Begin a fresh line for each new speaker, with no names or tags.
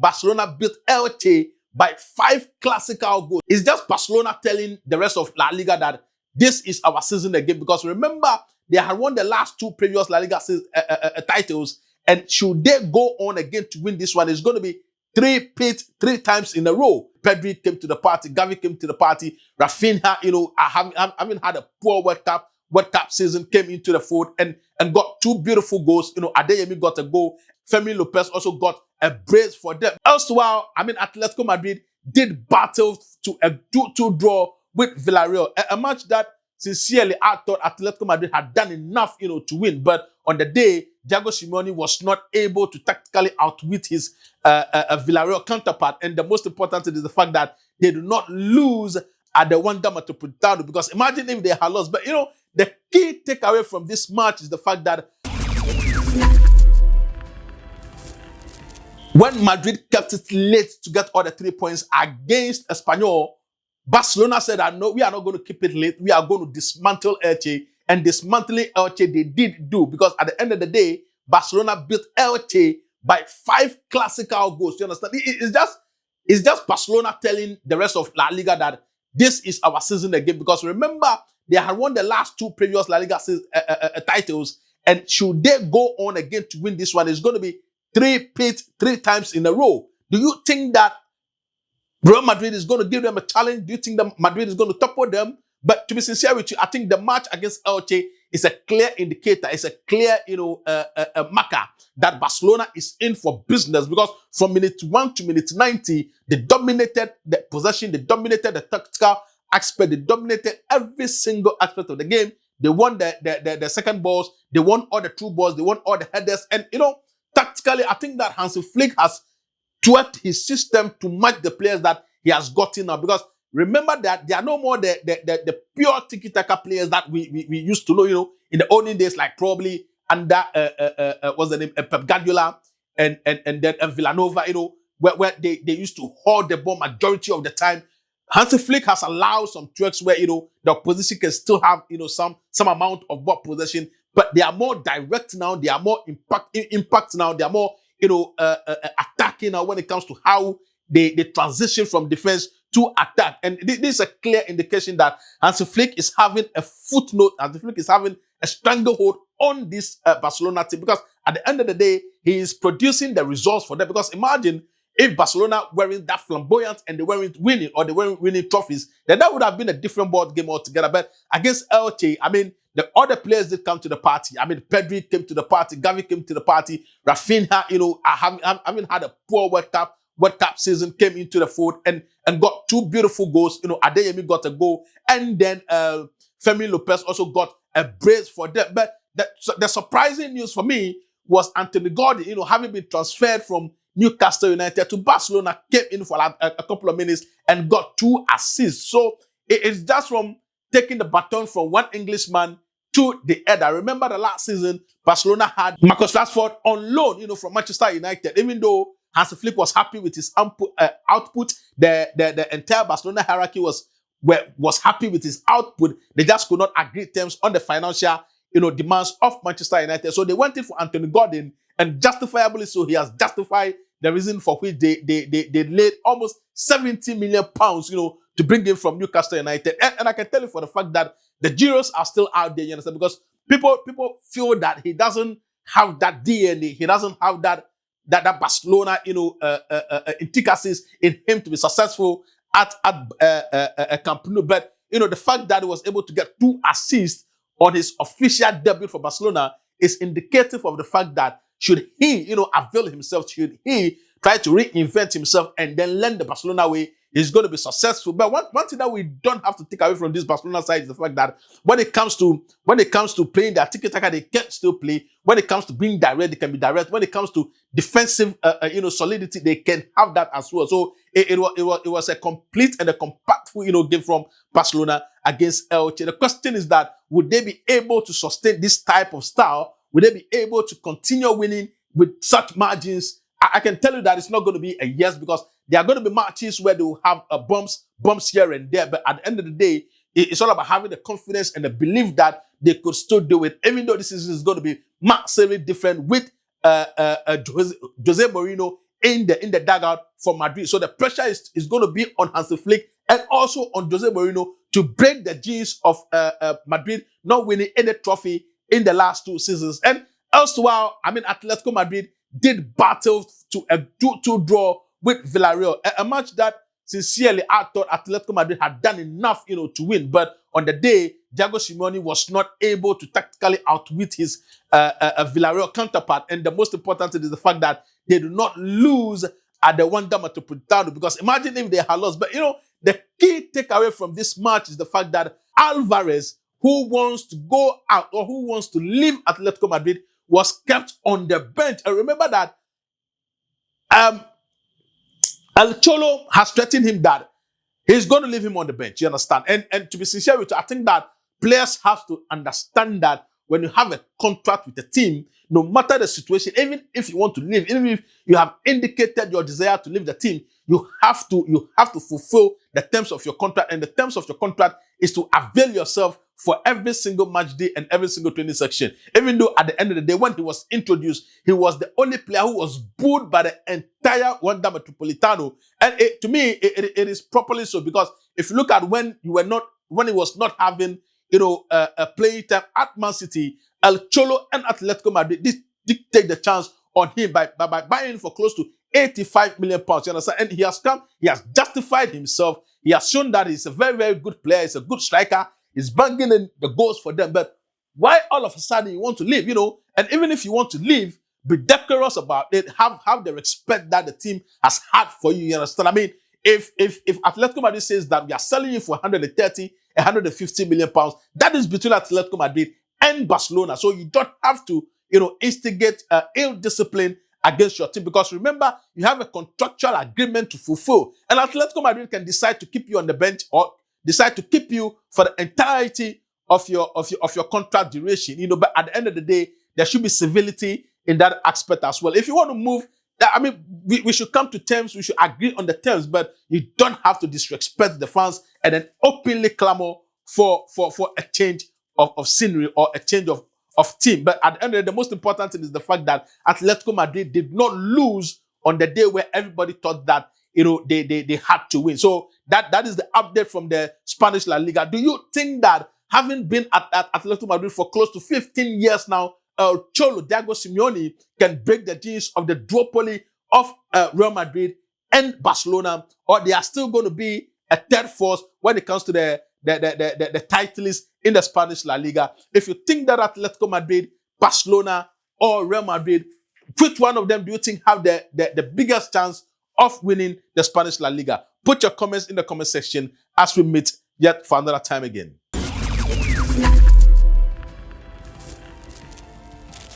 Barcelona beat Elche by 5 classical goals. It's just Barcelona telling the rest of La Liga that this is our season again. Because remember, they had won the last 2 previous La Liga titles. And should they go on again to win this one, it's going to be 3 times in a row. Pedri came to the party, Gavi came to the party, Raphinha, having had a poor World Cup season, came into the fold and got 2 beautiful goals. Adeyemi got a goal. Fermín López also got a brace for them. Elsewhere, Atletico Madrid did battle to a 2-2 draw with Villarreal. A match that, sincerely, I thought Atletico Madrid had done enough, to win. But on the day, Diego Simeone was not able to tactically outwit his Villarreal counterpart. And the most important thing is the fact that they do not lose at the Wanda Metropolitano. Because imagine if they had lost. But, the key takeaway from this match is the fact that when Madrid kept it late to get all the 3 points against Espanyol, Barcelona said that no, we are not going to keep it late. We are going to dismantle Elche. And dismantling Elche, they did do. Because at the end of the day, Barcelona beat Elche by 5 classical goals. You understand? It's just Barcelona telling the rest of La Liga that this is our season again. Because remember, they had won the last 2 previous La Liga titles. And should they go on again to win this one, it's going to be 3 times in a row. Do you think that Real Madrid is going to give them a challenge? Do you think that Madrid is going to topple them? But to be sincere with you, I think the match against Elche is a clear indicator. It's a clear, a marker that Barcelona is in for business. Because from minute 1 to minute 90, they dominated the possession, they dominated the tactical aspect, they dominated every single aspect of the game. They won the second balls, they won all the true balls, they won all the headers. And, tactically, I think that Hansi Flick has tweaked his system to match the players that he has gotten now. Because remember that they are no more the pure tiki-taka players that we used to know, in the olden days, like probably under what's the name, Pep Guardiola and then Villanova, where they used to hold the ball majority of the time. Hansi Flick has allowed some tricks where the opposition can still have some amount of ball possession, but they are more direct now. They are more impact now. They are more attacking now when it comes to how they transition from defense to attack. And this is a clear indication that Hansi Flick is having a footnote. Hansi Flick is having a stranglehold on this Barcelona team, because at the end of the day, he is producing the results for them. Because imagine if Barcelona weren't that flamboyant and they weren't winning, or they weren't winning trophies, then that would have been a different board game altogether. But against Elche, the other players did come to the party. Pedri came to the party, Gavi came to the party, Raphinha, having had a poor World Cup season, came into the fold and got 2 beautiful goals. Adeyemi got a goal, and then Fermín López also got a brace for them. But the surprising news for me was Anthony Gordon, having been transferred from Newcastle United to Barcelona, came in for a couple of minutes and got 2 assists. So it's just from taking the baton from one Englishman to the other. Remember the last season, Barcelona had Marcus Rashford on loan, from Manchester United. Even though Hansi Flick was happy with his output, the entire Barcelona hierarchy was happy with his output. They just could not agree terms on the financial, demands of Manchester United. So they went in for Anthony Gordon, and justifiably so, he has justified the reason for which they laid almost 70 million pounds, to bring him from Newcastle United. And I can tell you for the fact that the Giros are still out there, you understand? Because people feel that he doesn't have that DNA, he doesn't have that Barcelona, intricacies in him to be successful at Camp Nou. But the fact that he was able to get 2 assists on his official debut for Barcelona is indicative of the fact that should he, avail himself, should he try to reinvent himself and then learn the Barcelona way, he's going to be successful. But one thing that we don't have to take away from this Barcelona side is the fact that when it comes to playing their tiki-taka, they can still play. When it comes to being direct, they can be direct. When it comes to defensive, solidity, they can have that as well. So it was a complete and a compactful, game from Barcelona against Elche. The question is that would they be able to sustain this type of style? Would they be able to continue winning with such margins? I can tell you that it's not going to be a yes, because there are going to be matches where they will have bumps here and there. But at the end of the day, it's all about having the confidence and the belief that they could still do it, even though this is going to be massively different with Jose Mourinho in the dugout for Madrid. So the pressure is going to be on Hansi Flick and also on Jose Mourinho to break the jinx of Madrid not winning any trophy in the last 2 seasons. And elsewhere, Atletico Madrid did battle to a 2-2 draw with Villarreal, a match that sincerely I thought Atletico Madrid had done enough, to win. But on the day, Diego Simeone was not able to tactically outwit his Villarreal counterpart. And the most important thing is the fact that they do not lose at the Wanda Metropolitano, because imagine if they had lost. But the key takeaway from this match is the fact that Álvarez, who wants to go out or who wants to leave Atletico Madrid, was kept on the bench. And remember that El Cholo has threatened him that he's going to leave him on the bench. You understand? And to be sincere with you, I think that players have to understand that when you have a contract with a team, no matter the situation, even if you want to leave, even if you have indicated your desire to leave the team, you have to fulfill the terms of your contract. And the terms of your contract is to avail yourself for every single match day and every single training section. Even though at the end of the day, when he was introduced, he was the only player who was booed by the entire Wanda Metropolitano. And to me, it is properly so, because if you look at when he was not having a playing time at Man City, El Cholo and Atletico Madrid did take the chance on him by buying for close to 85 million pounds. You understand? And he has justified himself. He has shown that he's a very, very good player. He's a good striker. He's banging in the goals for them. But why all of a sudden you want to leave? And even if you want to leave, be decorous about it. Have the respect that the team has had for you. You understand? If Atletico Madrid says that we are selling you for 130, 150 million pounds, that is between Atletico Madrid and Barcelona. So you don't have to, instigate ill discipline against your team, because remember, you have a contractual agreement to fulfill. And Atletico Madrid can decide to keep you on the bench or decide to keep you for the entirety of your contract duration. But at the end of the day, there should be civility in that aspect as well. If you want to move, we should come to terms. We should agree on the terms, but you don't have to disrespect the fans and then openly clamor for a change of scenery or a change of team. But at the end of the day, the most important thing is the fact that Atletico Madrid did not lose on the day where everybody thought that they had to win. So that is the update from the Spanish La Liga. Do you think that having been at Atletico Madrid for close to 15 years now, Cholo, Diego Simeone, can break the jinx of the duopoly of Real Madrid and Barcelona, or they are still going to be a third force when it comes to the titles in the Spanish La Liga? If you think that Atletico Madrid, Barcelona, or Real Madrid, which one of them do you think have the biggest chance of winning the Spanish La Liga? Put your comments in the comment section as we meet yet for another time again.